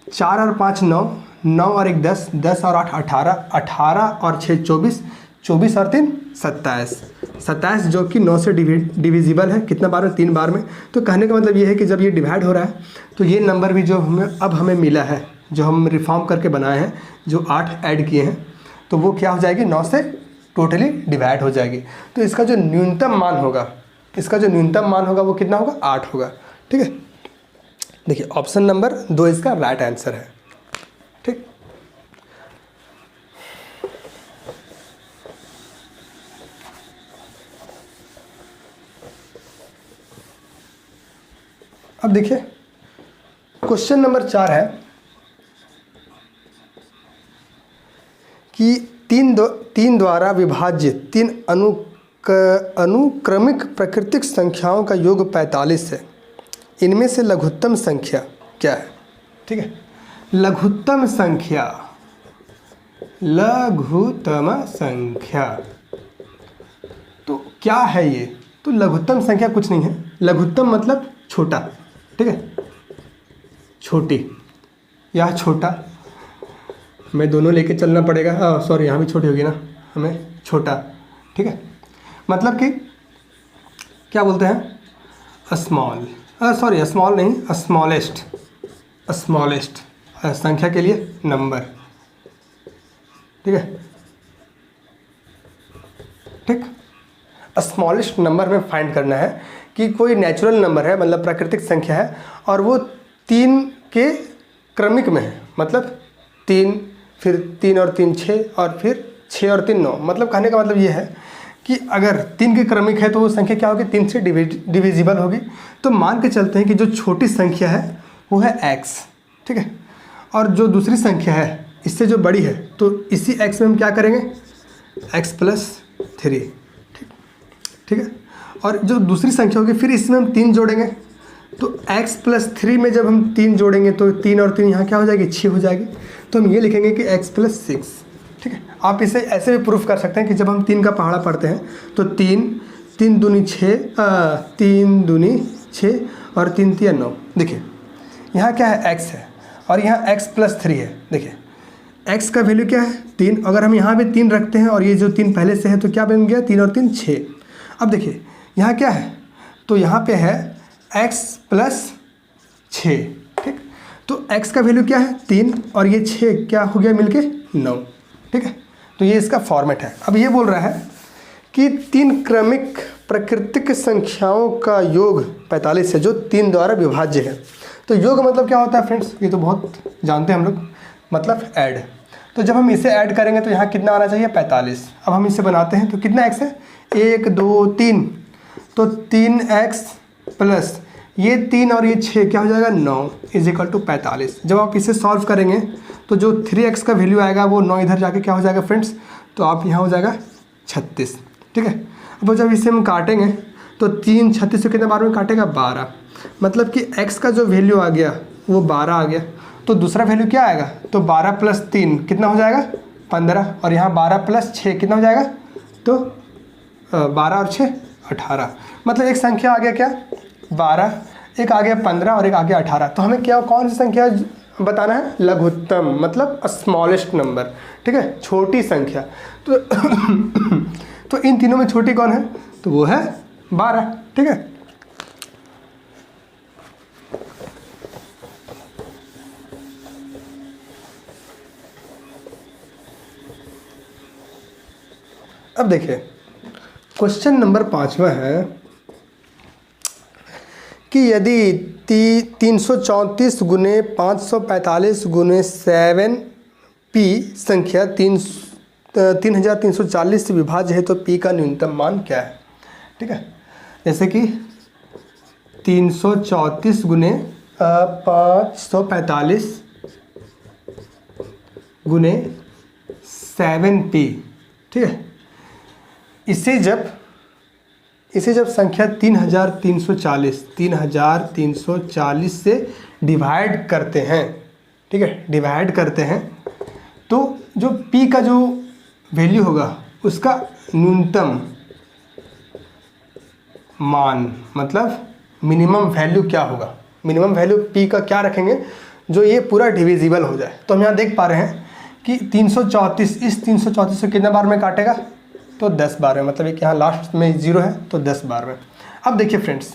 S1: 4 और 5 9, 9 और 1 10, 10 और 8 18, 18 और 6 24, 24 और 3 27, 27 जो कि 9 से डिविजिबल है, कितना बार में, 3 बार में। तो कहने का मतलब ये है कि जब ये डिवाइड हो रहा है तो ये नंबर भी जो हमें मिला है, जो हम रिफॉर्म करके बनाए हैं, जो 8 ऐड किए हैं, तो वो क्या हो जाएगी, 9 से टोटली डिवाइड हो जाएगी। तो इसका जो न्यूनतम मान होगा, इसका जो न्यूनतम मान होगा वो कितना होगा, 8 होगा। ठीक है, देखिए ऑप्शन नंबर 2 इसका राइट आंसर है। ठीक, अब देखिए क्वेश्चन नंबर 4 है कि तीन द्वारा विभाज्य 3 अनुक्रमिक प्राकृतिक संख्याओं का योग 45 है। इनमें से लघुत्तम संख्या क्या है। ठीक है, लघुत्तम संख्या, लघुत्तम संख्या तो क्या है ये, तो लघुत्तम संख्या कुछ नहीं है। लघुत्तम मतलब छोटा, ठीक है, छोटी या छोटा, मैं दोनों लेके चलना पड़ेगा, सॉरी यहाँ भी छोटी होगी ना, हमें छोटा। ठीक है, मतलब कि क्या बोलते हैं, स्मॉल, सॉरी स्मॉल नहीं, स्मॉलेस्ट, स्मॉलेस्ट संख्या के लिए नंबर। ठीक है, ठीक, स्मॉलेस्ट नंबर में फाइंड करना है कि कोई नेचुरल नंबर है, मतलब प्राकृतिक संख्या है, और वो 3 के क्रमिक में है, मतलब 3, फिर 3 और 3 6, और फिर 6 और 3 9। मतलब कहने का मतलब ये है कि अगर 3 के क्रमिक है तो वो संख्या क्या होगी, 3 से डिविजिबल होगी। तो मान के चलते हैं कि जो छोटी संख्या है वो है x, ठीक है, और जो दूसरी संख्या है इससे जो बड़ी है, तो इसी x में हम क्या करेंगे, x + 3। ठीक है, और जो दूसरी संख्या होगी फिर इसमें हम 3 जोड़ेंगे, तो x + 3 में जब हम 3 जोड़ेंगे तो 3 और 3 यहाँ क्या हो जाएगी, 6 हो जाएगी। तो हम ये लिखेंगे कि x + 6। ठीक है, आप इसे ऐसे भी प्रूफ कर सकते हैं कि जब हम 3 का पहाड़ा पढ़ते हैं तो 3 दूनी 6, 3 दूनी 6 और 3 तिया 9। देखिए यहाँ क्या है, x है, और यहाँ x + 3 है। देखिए x का वैल्यू क्या है, 3। अगर हम यहाँ पे 3 रखते हैं और ये जो 3 पहले से है तो क्या बन गया, 3 और 3 6। अब देखिए यहाँ क्या है, तो यहाँ पे है x + 6। ठीक, तो x का वैल्यू क्या है, 3, और ये 6 क्या हो गया मिलके 9। ठीक है, तो ये इसका फॉर्मेट है। अब ये बोल रहा है कि 3 क्रमिक प्राकृतिक संख्याओं का योग 45 है जो 3 द्वारा विभाज्य है। तो योग मतलब क्या होता है फ्रेंड्स, ये तो बहुत जानते हैं हम लोग, मतलब ऐड। तो जब हम इसे ऐड करेंगे तो यहाँ कितना आना चाहिए, 45। अब हम इसे बनाते हैं तो कितना x है, 1 2 3, तो 3x प्लस ये 3 और ये 6 क्या हो जाएगा, 9 = 45। जब आप इसे सॉल्व करेंगे तो जो 3x का वैल्यू आएगा वो 9 इधर जाके क्या हो जाएगा फ्रेंड्स, तो आप यहाँ हो जाएगा 36। ठीक है, अब जब इसे हम काटेंगे तो 3 36 से कितने बार में काटेगा, 12। मतलब कि x का जो वैल्यू आ गया वो 12 आ गया। तो दूसरा वैल्यू क्या आएगा, तो 12 + 3 कितना हो जाएगा, 15, और यहाँ 12 + 6 कितना हो जाएगा, तो 12 और 6 18। मतलब एक संख्या आ गया क्या, 12, एक आ गया 15 और एक आ गया 18। तो हमें क्या, कौन सी संख्या बताना है, लघुत्तम, मतलब स्मॉलेस्ट नंबर। ठीक है, छोटी संख्या। तो तो इन तीनों में छोटी कौन है, तो वो है 12। ठीक है, अब देखिए क्वेश्चन नंबर 5वां है कि यदि 334 गुने 545 गुने 7p संख्या 3340 से विभाज्य है तो p का न्यूनतम मान क्या है। ठीक है, जैसे कि 334 गुने 545 गुने 7p। ठीक है, इसे जब संख्या 3340 से डिवाइड करते हैं, ठीक है, डिवाइड करते हैं, तो जो p का जो वैल्यू होगा उसका न्यूनतम मान मतलब मिनिमम वैल्यू क्या होगा। मिनिमम वैल्यू p का क्या रखेंगे जो ये पूरा डिविजिबल हो जाए। तो हम यहाँ देख पा रहे हैं कि 334 इस 334 से कितने बार में काटेगा, तो 10 बार में, मतलब एक यहाँ लास्ट में 0 है तो 10 बार में। अब देखिए फ्रेंड्स,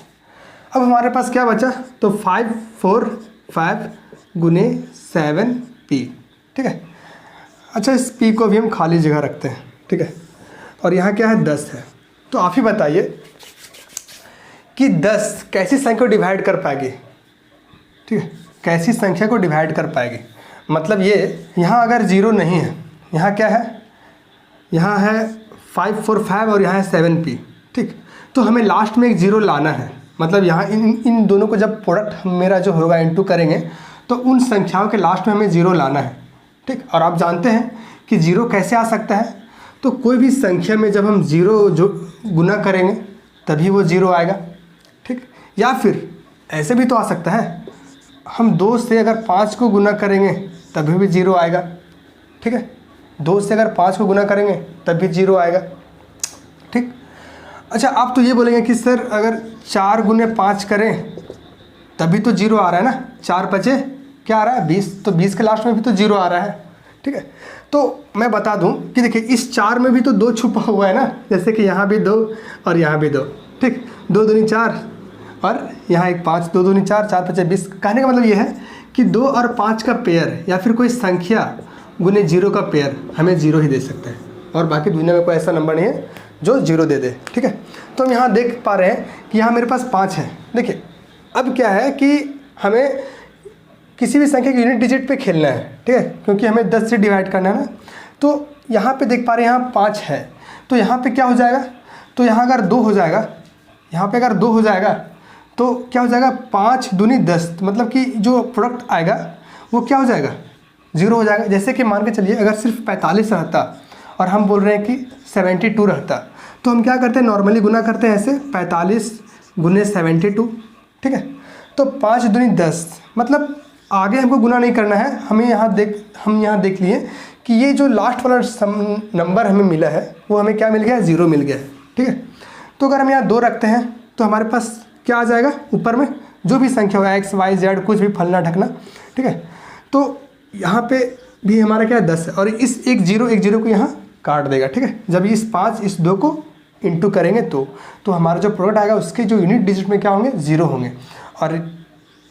S1: अब हमारे पास क्या बचा, तो 545 गुने 7p। ठीक है, अच्छा इस p को भी हम खाली जगह रखते हैं। ठीक है, और यहाँ क्या है 10 है। तो आप ही बताइए कि 10 कैसी संख्या को डिवाइड कर पाएगी। ठीक है, कैसी संख्या को डिवाइड कर पाएगी, मतलब ये यहाँ अगर 0 नहीं है, यहाँ क्या है, यहाँ है 545 और यहाँ है 7p। ठीक, तो हमें लास्ट में एक 0 लाना है, मतलब यहाँ इन दोनों को जब प्रोडक्ट मेरा जो होगा इनटू करेंगे तो उन संख्याओं के लास्ट में हमें 0 लाना है। ठीक, और आप जानते हैं कि 0 कैसे आ सकता है, तो कोई भी संख्या में जब हम 0 जो गुना करेंगे तभी वो 0 आएगा। ठीक, या फिर ऐसे भी तो आ सकता है, हम 2 से अगर 5 को गुना करेंगे तभी भी 0 आएगा। ठीक है, 2 से अगर 5 को गुना करेंगे तब भी 0 आएगा। ठीक, अच्छा आप तो ये बोलेंगे कि सर अगर 4 गुने 5 करें तभी तो 0 आ रहा है ना, 4 बचे क्या आ रहा है 20, तो 20 के लास्ट में भी तो 0 आ रहा है। ठीक है, तो मैं बता दूं कि देखिए इस 4 में भी तो 2 छुपा हुआ है ना, जैसे कि यहाँ भी 2 और यहाँ भी 2। ठीक, 2 दूनी 4 और यहाँ एक 5, 2 दूनी 4, 4 5 20। कहने का मतलब ये है कि 2 और 5 का पेयर या फिर कोई संख्या गुने 0 का पेयर हमें 0 ही दे सकता है, और बाकी दुनिया में कोई ऐसा नंबर नहीं है जो 0 दे दे। ठीक है, तो हम यहाँ देख पा रहे हैं कि यहाँ मेरे पास 5 है। देखिए अब क्या है कि हमें किसी भी संख्या के यूनिट डिजिट पे खेलना है। ठीक है, क्योंकि हमें 10 से डिवाइड करना है ना, तो यहाँ पे देख पा रहे हैं यहाँ 5 है, तो यहाँ पे क्या हो जाएगा, तो यहाँ अगर 2 हो जाएगा, यहाँ पे अगर 2 हो जाएगा तो क्या हो जाएगा, 5 दूनी 10, मतलब कि जो प्रोडक्ट आएगा वो क्या हो जाएगा, 0 हो जाएगा। जैसे कि मान के चलिए अगर सिर्फ 45 रहता और हम बोल रहे हैं कि 72 रहता, तो हम क्या करते हैं, नॉर्मली गुना करते हैं ऐसे 45 गुने 72। ठीक है, तो 5 दूनी 10, मतलब आगे हमको गुना नहीं करना है, हम यहाँ देख लिए कि ये जो लास्ट वाला नंबर हमें मिला है वो हमें क्या मिल गया, 0 मिल गया है। ठीक है, तो अगर हम यहाँ 2 रखते हैं तो हमारे पास क्या आ जाएगा, ऊपर में जो भी संख्या होगा x y z कुछ भी फलना ढकना। ठीक है, तो यहाँ पे भी हमारा क्या 10 है, और इस एक जीरो को यहाँ काट देगा। ठीक है, जब इस 5 इस 2 को इंटू करेंगे तो हमारा जो प्रोडक्ट आएगा उसके जो यूनिट डिजिट में क्या होंगे, 0 होंगे। और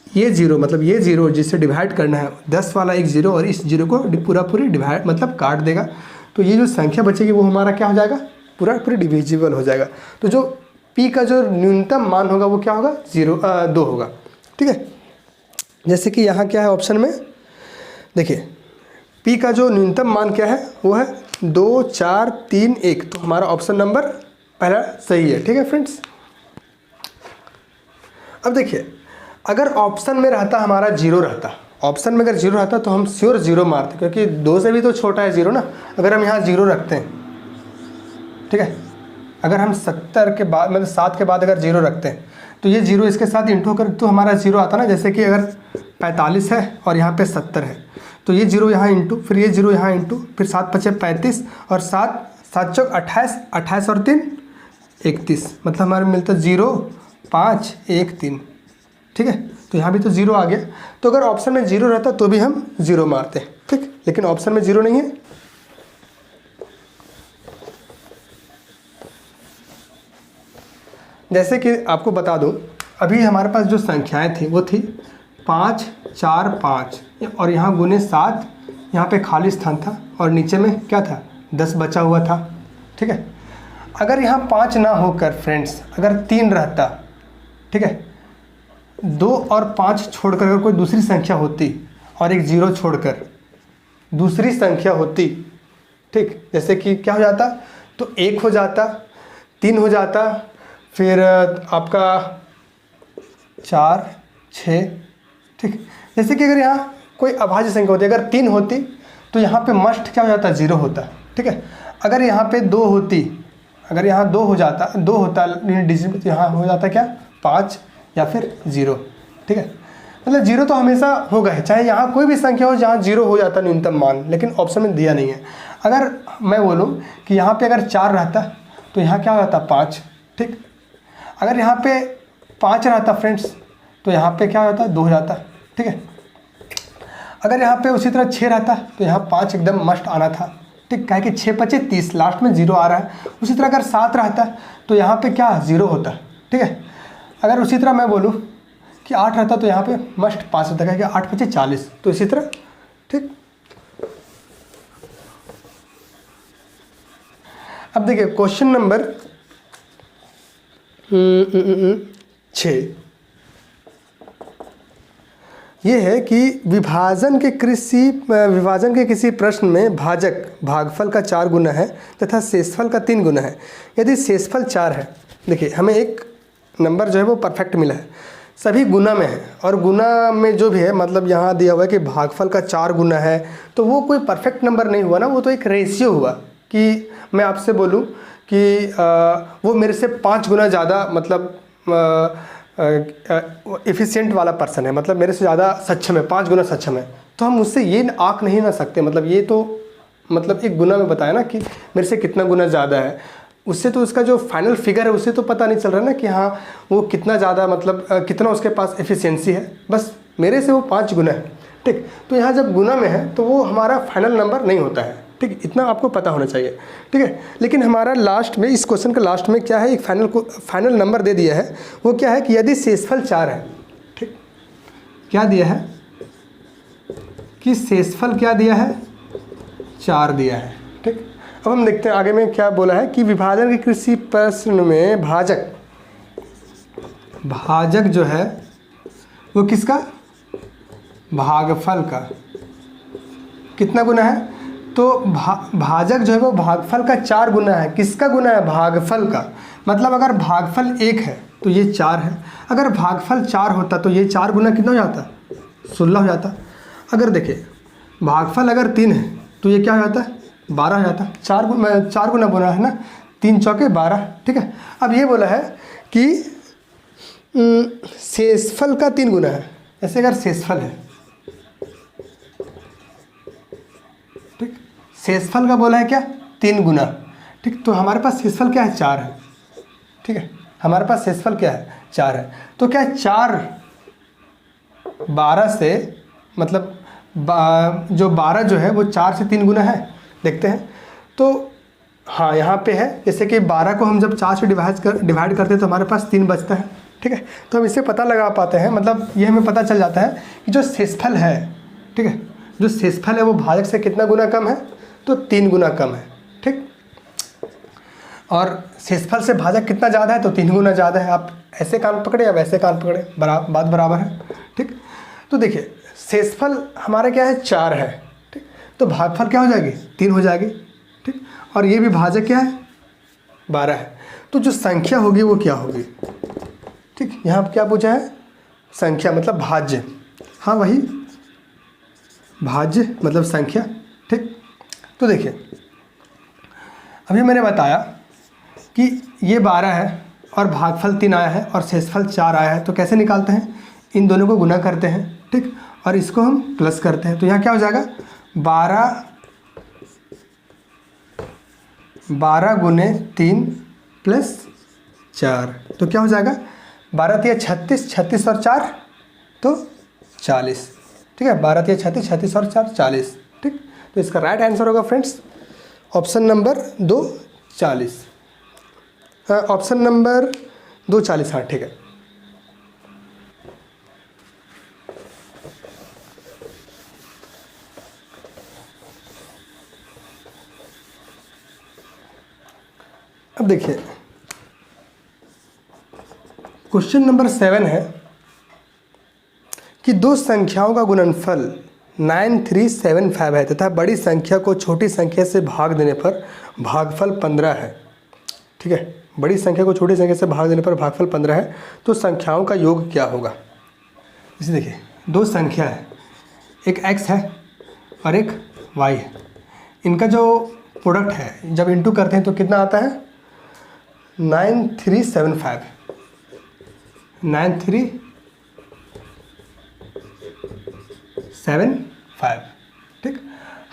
S1: ये 0 मतलब ये 0 जिससे डिवाइड करना है, 10 वाला एक 0 और इस 0 को पूरी डिवाइड मतलब काट देगा, तो ये जो संख्या बचेगी वो हमारा क्या हो जाएगा, पूरी डिविजिबल हो जाएगा। तो जो p का जो न्यूनतम मान होगा वो क्या होगा, 2 होगा। ठीक है, जैसे कि यहाँ क्या है ऑप्शन में, देखिए p का जो न्यूनतम मान क्या है वो है 2 4 3 1, तो हमारा ऑप्शन नंबर पहला सही है। ठीक है फ्रेंड्स, अब देखिए अगर ऑप्शन में रहता हमारा 0 रहता, ऑप्शन में अगर 0 रहता तो हम श्योर 0 मारते, क्योंकि 2 से भी तो छोटा है 0 ना। अगर हम यहाँ 0 रखते हैं, ठीक है, अगर हम 70 के बाद मतलब 7 के बाद अगर 0 रखते हैं तो ये 0 इसके साथ इंटू कर तो हमारा 0 आता ना। जैसे कि अगर 45 है और यहाँ पे 70 है तो ये 0 यहाँ इंटू, फिर ये 0 यहाँ इंटू, फिर 7 5 35 और 7 7 चौक 28, 28 और 3 31, मतलब हमारे मिलता 0 5 1 3। ठीक है, तो यहाँ भी तो 0 आ गया। तो अगर ऑप्शन में 0 रहता तो भी हम 0 मारते हैं। ठीक, लेकिन ऑप्शन में 0 नहीं है। जैसे कि आपको बता दूं, अभी हमारे पास जो संख्याएं थी वो थी 5 4 5 और यहाँ गुने 7, यहाँ पे खाली स्थान था और नीचे में क्या था, 10 बचा हुआ था। ठीक है, अगर यहाँ 5 ना होकर फ्रेंड्स अगर 3 रहता, ठीक है, 2 और 5 छोड़कर अगर कोई दूसरी संख्या होती और एक 0 छोड़कर दूसरी संख्या होती, ठीक, जैसे कि क्या हो जाता, तो 1 हो जाता, 3 हो जाता, फिर आपका 4, 6, ठीक। जैसे कि अगर यहाँ कोई अभाज्य संख्या होती, अगर 3 होती तो यहाँ पे मस्ट क्या हो जाता, 0 होता, ठीक है। अगर यहाँ पे 2 होती, अगर यहाँ 2 हो जाता, 2 होता डिजिट, तो यहाँ हो जाता क्या, 5 या फिर 0, ठीक है। मतलब 0 तो हमेशा होगा ही, चाहे यहाँ कोई भी संख्या हो जहाँ 0 हो जाता न्यूनतम मान, लेकिन ऑप्शन में दिया नहीं है। अगर मैं बोलूँ कि यहाँ पे अगर 4 रहता तो यहाँ क्या हो जाता, 5, ठीक। अगर यहाँ पे 5 रहता फ्रेंड्स तो यहाँ पे क्या हो जाता, 2 हो जाता, ठीक है। अगर यहाँ पे उसी तरह 6 रहता तो यहाँ 5 एकदम मस्ट आना था, ठीक, क्या कि 6 5 30, लास्ट में 0 आ रहा है। उसी तरह अगर 7 रहता तो यहाँ पे क्या 0 होता, ठीक है। अगर उसी तरह मैं बोलूँ कि 8 रहता तो यहाँ पे मस्ट 5 होता, क्या कि 8 5 40, तो इसी तरह, ठीक। अब देखिए क्वेश्चन नंबर 6 ये है कि विभाजन के किसी प्रश्न में भाजक भागफल का 4 गुना है तथा शेषफल का 3 गुना है। यदि शेषफल 4 है, देखिए हमें एक नंबर जो है वो परफेक्ट मिला है, सभी गुना में है, और गुना में जो भी है मतलब यहाँ दिया हुआ है कि भागफल का 4 गुना है, तो वो कोई परफेक्ट नंबर नहीं हुआ ना, वो तो एक रेशियो हुआ कि मैं आपसे बोलूँ कि वो मेरे से 5 गुना ज़्यादा मतलब एफिशिएंट वाला पर्सन है, मतलब मेरे से ज़्यादा सक्षम है, 5 गुना सक्षम है, तो हम उससे ये आँक नहीं ना सकते, मतलब ये तो मतलब एक गुना में बताया ना कि मेरे से कितना गुना ज़्यादा है, उससे तो उसका जो फाइनल फिगर है उससे तो पता नहीं चल रहा ना कि हाँ वो कितना ज़्यादा मतलब कितना उसके पास एफिशिएंसी है, बस मेरे से वो 5 गुना है, ठीक। तो यहाँ जब गुना में है तो वो हमारा फाइनल नंबर नहीं होता है, ठीक, इतना आपको पता होना चाहिए, ठीक है। लेकिन हमारा लास्ट में, इस क्वेश्चन का लास्ट में क्या है, एक फाइनल नंबर दे दिया है, वो क्या है कि यदि शेषफल 4 है, ठीक, क्या दिया है कि शेषफल क्या दिया है, 4 दिया है, ठीक। अब हम देखते हैं आगे में क्या बोला है कि विभाजन के किसी प्रश्न में भाजक जो है वो किसका, भागफल का कितना गुना है, तो भाजक जो है वो भागफल का 4 गुना है। किसका गुना है, भागफल का, मतलब अगर भागफल 1 है तो ये 4 है, अगर भागफल 4 होता तो ये 4 गुना कितना हो जाता, 16 हो जाता। अगर देखिए भागफल अगर 3 है तो ये क्या हो जाता है, 12 हो जाता। 4 गुना बोला है ना, 3 चौके 12, ठीक है। अब ये बोला है कि शेषफल का 3 गुना है, ऐसे अगर शेषफल है, ठीक, शेषफल का बोला है क्या, 3 गुना, ठीक। तो हमारे पास शेषफल क्या है, 4 है, ठीक है। हमारे पास शेषफल क्या है, 4 है, तो क्या 4 12 से मतलब जो 12 जो है वो 4 से 3 गुना है, देखते हैं। तो हाँ यहाँ पे है, जैसे कि 12 को हम जब 4 से डिवाइड करते हैं तो हमारे पास 3 बचता है, ठीक है। तो हम इससे पता लगा पाते हैं, मतलब ये हमें पता चल जाता है कि जो शेषफल है, ठीक है, जो शेषफल है वो भाजक से कितना गुना कम है, तो 3 गुना कम है, ठीक। और शेषफल से भाजक कितना ज़्यादा है, तो 3 गुना ज़्यादा है। आप ऐसे कान पकड़े या वैसे कान पकड़े, बात बराबर है, ठीक। तो देखिए शेषफल हमारा क्या है, 4 है, ठीक, तो भागफल क्या हो जाएगी, 3 हो जाएगी, ठीक। और ये भी भाजक क्या है, 12 है, तो जो संख्या होगी वो क्या होगी, ठीक। यहाँ क्या पूछा है, संख्या मतलब भाज्य, हाँ वही भाज्य मतलब संख्या, ठीक। तो देखिए अभी मैंने बताया कि ये 12 है और भागफल 3 आया है और शेषफल 4 आया है, तो कैसे निकालते हैं, इन दोनों को गुना करते हैं, ठीक, और इसको हम प्लस करते हैं, तो यहाँ क्या हो जाएगा, 12 गुने 3 प्लस 4, तो क्या हो जाएगा, 12 तिया 36, 36 और 4 तो 40, ठीक है। 12 तिया 36, 36 और 4 40, ठीक। तो इसका राइट आंसर होगा friends option number 2 40, option number 2 40, हाँ ठीक है। अब अब देखिए क्वेश्चन नंबर 7 है कि दो संख्याओं का गुणनफल 9375 है तथा बड़ी संख्या को छोटी संख्या से भाग देने पर भागफल 15 है। ठीक है, बड़ी संख्या को छोटी संख्या से भाग देने पर भागफल 15 है, तो संख्याओं का योग क्या होगा। इसे देखिए, दो संख्या है, एक x है और एक y है। इनका जो प्रोडक्ट है जब इंटू करते हैं तो कितना आता है 9375। ठीक,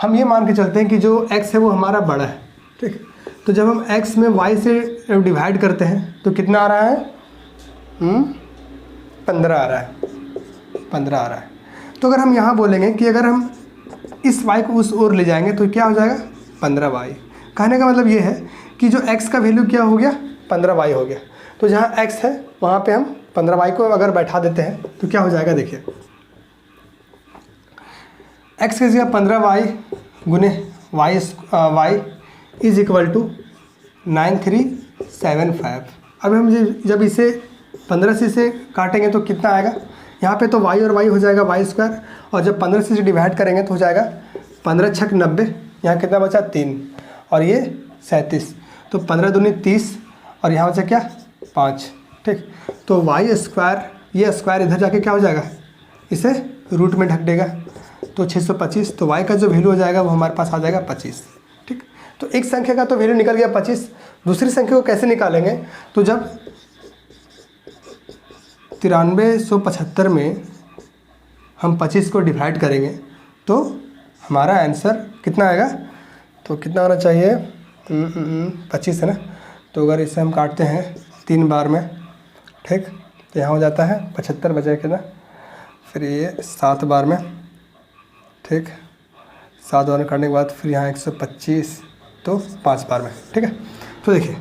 S1: हम ये मान के चलते हैं कि जो x है वो हमारा बड़ा है। ठीक, तो जब हम x में y से डिवाइड करते हैं तो कितना आ रहा है 15 आ रहा है, 15 आ रहा है। तो अगर हम यहाँ बोलेंगे कि अगर हम इस y को उस ओर ले जाएंगे तो क्या हो जाएगा 15y। कहने का मतलब ये है कि जो x का वैल्यू क्या हो गया 15y हो गया। तो जहाँ x है वहाँ पे हम 15y को अगर बैठा देते हैं तो क्या हो जाएगा, देखिए x की जगह 15y गुने y इज इक्वल टू 9375। अब हम जब इसे 15 से इसे काटेंगे तो कितना आएगा, यहाँ पे तो y और y हो जाएगा y स्क्वायर, और जब 15 से डिवाइड करेंगे तो हो जाएगा 15 छक 90, यहाँ कितना बचा 3 और ये 37, तो 15 दूनी 30 और यहाँ बचा क्या 5। ठीक, तो y स्क्वायर, ये स्क्वायर इधर जाके क्या हो जाएगा, इसे रूट में ढक देगा तो 625। तो y का जो वैल्यू हो जाएगा वो हमारे पास आ जाएगा 25। ठीक, तो एक संख्या का तो वैल्यू निकल गया 25। दूसरी संख्या को कैसे निकालेंगे, तो जब 9375 में हम 25 को डिवाइड करेंगे तो हमारा आंसर कितना आएगा, तो कितना होना चाहिए 25 है ना। तो अगर इसे हम काटते हैं 3 बार में, ठीक, तो यहाँ हो जाता है 75 बचे कितना, फिर ये 7 बार में, ठीक, 7 बार में काटने के बाद फिर यहाँ 125, तो 5 बार में। ठीक है, तो देखिए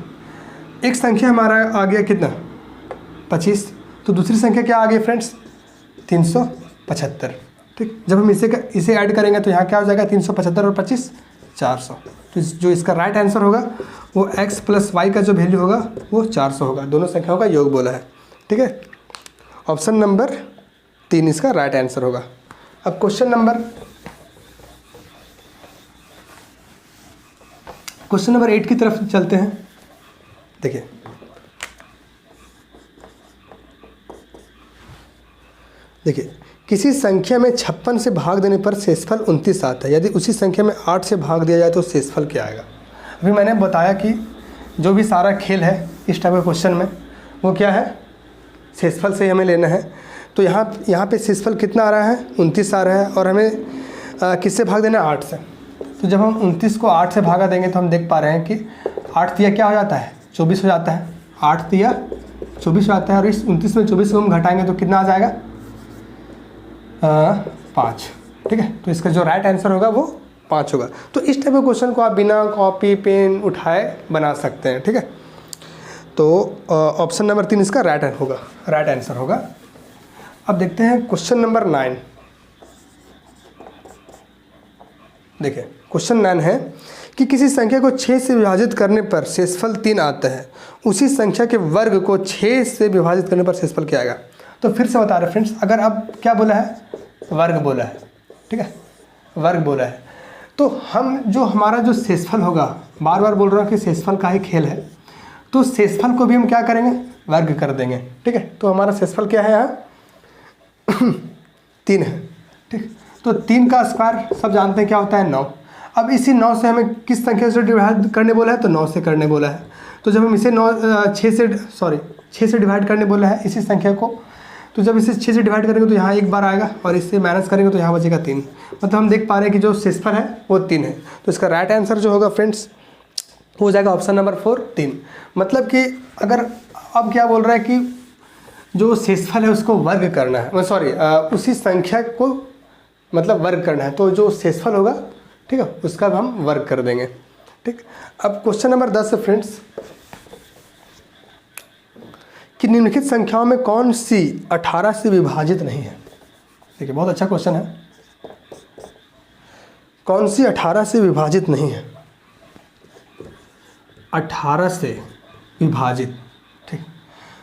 S1: एक संख्या हमारा आ गया कितना 25, तो दूसरी संख्या क्या आ गई फ्रेंड्स 375। ठीक, जब हम इसे ऐड करेंगे तो यहाँ क्या हो जाएगा 375 और 25 400। तो जो इसका राइट आंसर होगा वो x प्लस वाई का जो वैल्यू होगा वो 400 होगा। दोनों संख्याओं का योग बोला है। ठीक है, ऑप्शन नंबर 3 इसका राइट आंसर होगा। अब क्वेश्चन नंबर 8 की तरफ चलते हैं। देखिए किसी संख्या में 56 से भाग देने पर शेषफल 29 आता है। यदि उसी संख्या में 8 से भाग दिया जाए तो शेषफल क्या आएगा। अभी मैंने बताया कि जो भी सारा खेल है इस टाइप के क्वेश्चन में वो क्या है, शेषफल से हमें लेना है। तो यहाँ पे शेषफल कितना आ रहा है 29 आ रहा है, और हमें किससे भाग देना है 8 से। तो जब हम 29 को 8 से भागा देंगे तो हम देख पा रहे हैं कि 8 तिया क्या हो जाता है 24 हो जाता है, 8 तिया 24 हो जाता है, और इस 29 में 24 को हम घटाएंगे तो कितना आ जाएगा 5। ठीक है, तो इसका जो राइट आंसर होगा वो 5 होगा। तो इस टाइप के क्वेश्चन को आप बिना कॉपी पेन उठाए बना सकते हैं। ठीक है, तो ऑप्शन नंबर 3 इसका राइट आंसर होगा। अब देखते हैं क्वेश्चन नंबर 9। देखिए क्वेश्चन 9 है कि किसी संख्या को 6 से विभाजित करने पर शेषफल 3 आता है, उसी संख्या के वर्ग को 6 से विभाजित करने पर शेषफल क्या आएगा। तो फिर से बता रहे फ्रेंड्स, अगर अब क्या बोला है वर्ग बोला है। ठीक है, वर्ग बोला है, तो हम जो हमारा जो शेषफल होगा, बार बार बोल रहा हूँ कि शेषफल का ही खेल है, तो शेषफल को भी हम क्या करेंगे वर्ग कर देंगे। ठीक है, तो हमारा शेषफल क्या है यहाँ 3 है। ठीक, तो 3 का स्क्वायर सब जानते हैं क्या होता है 9। अब इसी 9 से हमें किस संख्या से डिवाइड करने बोला है, तो 9 से करने बोला है। तो जब हम इसे 6 से डिवाइड करने बोला है इसी संख्या को, तो जब इसे 6 से डिवाइड करेंगे तो यहाँ 1 बार आएगा, और इससे माइनस करेंगे तो यहाँ बचेगा 3। मतलब हम देख पा रहे हैं कि जो शेषफल है वो 3 है। तो इसका राइट आंसर जो होगा फ्रेंड्स हो जाएगा ऑप्शन नंबर 4 3। मतलब कि अगर अब क्या बोल रहा है कि जो शेषफल है उसको वर्ग करना है, उसी संख्या को मतलब वर्ग करना है, तो जो शेषफल होगा ठीक है उसका हम वर्ग कर देंगे। ठीक, अब क्वेश्चन नंबर 10 है फ्रेंड्स कि निम्नलिखित संख्याओं में कौन सी 18 से विभाजित नहीं है। देखिए बहुत अच्छा क्वेश्चन है, कौन सी 18 से विभाजित नहीं है। 18 से विभाजित। ठीक,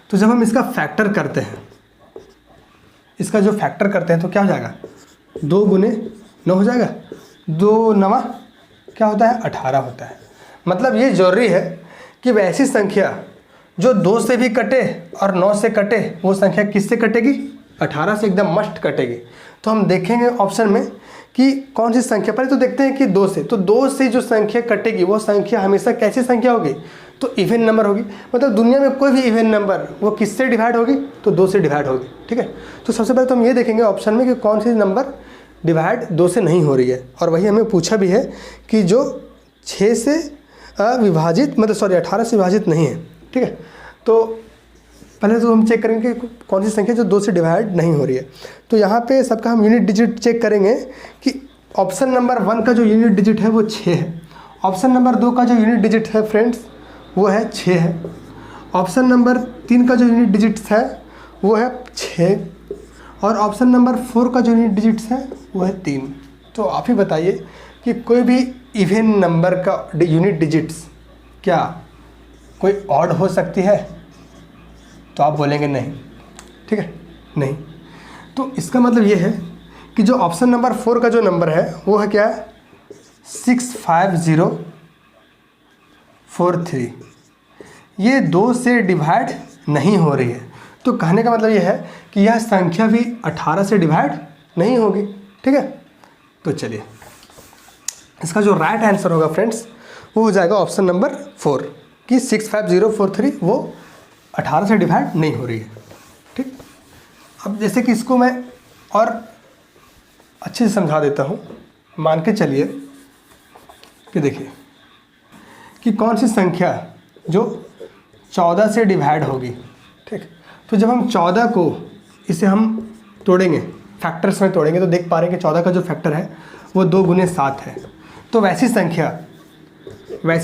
S1: तो जब हम इसका फैक्टर करते हैं, इसका जो फैक्टर करते हैं तो क्या हो जाएगा, 2 गुने 9 हो जाएगा, 2 नवा क्या होता है 18 होता है। मतलब ये जरूरी है कि वैसी संख्या जो 2 से भी कटे और 9 से कटे, वो संख्या किससे कटेगी, 18 से एकदम मस्ट कटेगी। तो हम देखेंगे ऑप्शन में कि कौन सी संख्या, पहले तो देखते हैं कि 2 से, तो 2 से जो संख्या कटेगी वो संख्या हमेशा कैसी संख्या होगी, तो इवन नंबर होगी। मतलब दुनिया में कोई भी इवन नंबर वो किससे डिवाइड होगी, तो 2 से डिवाइड होगी। ठीक है, तो सबसे पहले तो हम ये देखेंगे ऑप्शन में कि कौन सी नंबर डिवाइड 2 से नहीं हो रही है। और वही हमें पूछा भी है कि जो 6 से विभाजित, मतलब सॉरी 18 से विभाजित नहीं है। ठीक है, तो पहले तो हम चेक करेंगे कि कौन सी संख्या जो 2 से डिवाइड नहीं हो रही है। तो यहाँ पे सबका हम यूनिट डिजिट चेक करेंगे कि ऑप्शन नंबर 1 का जो यूनिट डिजिट है वो 6 है, ऑप्शन नंबर 2 का जो यूनिट डिजिट है फ्रेंड्स वो है 6 है, ऑप्शन नंबर 3 का जो यूनिट डिजिट्स है वो है 6, और ऑप्शन नंबर 4 का जो यूनिट डिजिट्स है वो है 3। तो आप ही बताइए कि कोई भी इवन नंबर का यूनिट डिजिट्स क्या कोई ऑड हो सकती है, तो आप बोलेंगे नहीं। ठीक है, नहीं। तो इसका मतलब ये है कि जो ऑप्शन नंबर 4 का जो नंबर है वो है क्या है 65043, ये 2 से डिवाइड नहीं हो रही है। तो कहने का मतलब ये है कि यह संख्या भी 18 से डिवाइड नहीं होगी। ठीक है, तो चलिए इसका जो राइट आंसर होगा फ्रेंड्स वो हो जाएगा ऑप्शन नंबर 4 कि 65043 वो 18 से डिवाइड नहीं हो रही है। ठीक, अब जैसे कि इसको मैं और अच्छे से समझा देता हूँ। मान के चलिए कि देखिए कि कौन सी संख्या जो 14 से डिवाइड होगी। ठीक, तो जब हम 14 को इसे हम तोड़ेंगे, फैक्टर्स में तोड़ेंगे, तो देख पा रहे हैं कि 14 का जो फैक्टर है वो 2 गुने 7 है। तो वैसी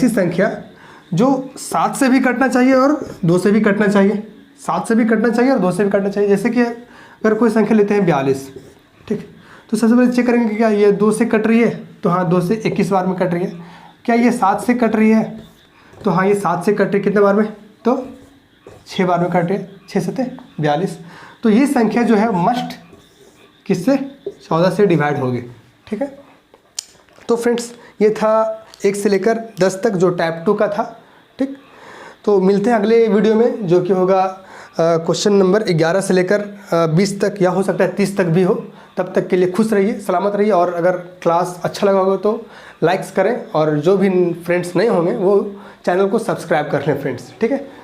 S1: संख्या जो 7 से भी कटना चाहिए और 2 से भी कटना चाहिए, 7 से भी कटना चाहिए और 2 से भी कटना चाहिए। जैसे कि अगर कोई संख्या लेते हैं 42, ठीक, तो सबसे पहले चेक करेंगे कि क्या ये 2 से कट रही है, तो हाँ 2 से 21 बार में कट रही है। क्या ये 7 से कट रही है, तो हाँ ये 7 से कट रही है, कितने बार में, तो 6 बार में कट रही है, 6 7 42। तो ये संख्या जो है मस्ट किससे 14 से डिवाइड होगी। ठीक है, तो फ्रेंड्स ये था 1 से लेकर 10 तक जो टाइप 2 का था। ठीक, तो मिलते हैं अगले वीडियो में जो कि होगा क्वेश्चन नंबर 11 से लेकर 20 तक, या हो सकता है 30 तक भी हो। तब तक के लिए खुश रहिए, सलामत रहिए, और अगर क्लास अच्छा लगा होगा तो लाइक्स करें, और जो भी फ्रेंड्स नए होंगे वो चैनल को सब्सक्राइब कर लें फ्रेंड्स। ठीक है।